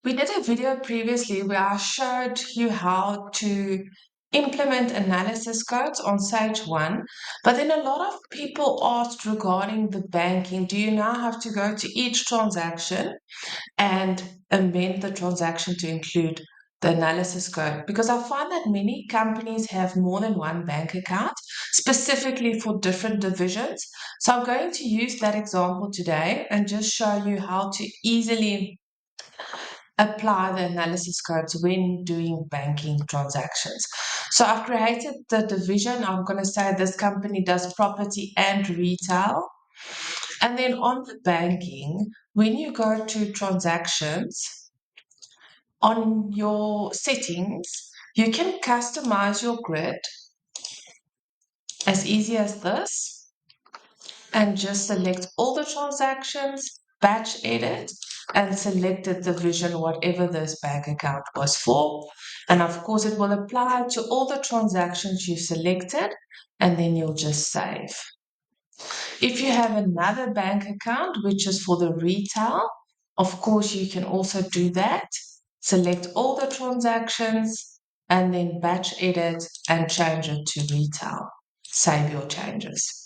We did a video previously where I showed you how to implement analysis codes on Sage 1, but then a lot of people asked regarding the banking, do you now have to go to each transaction and amend the transaction to include the analysis code? Because I find that many companies have more than one bank account, specifically for different divisions. So I'm going to use that example today and just show you how to easily apply the analysis codes when doing banking transactions. So I've created the division. I'm going to say this company does property and retail. And then on the banking, when you go to transactions, on your settings, you can customize your grid as easy as this and just select all the transactions, batch edit, and select the division, whatever this bank account was for. And of course, it will apply to all the transactions you selected, and then you'll just save. If you have another bank account, which is for the retail, of course, you can also do that. Select all the transactions and then batch edit and change it to retail. Save your changes.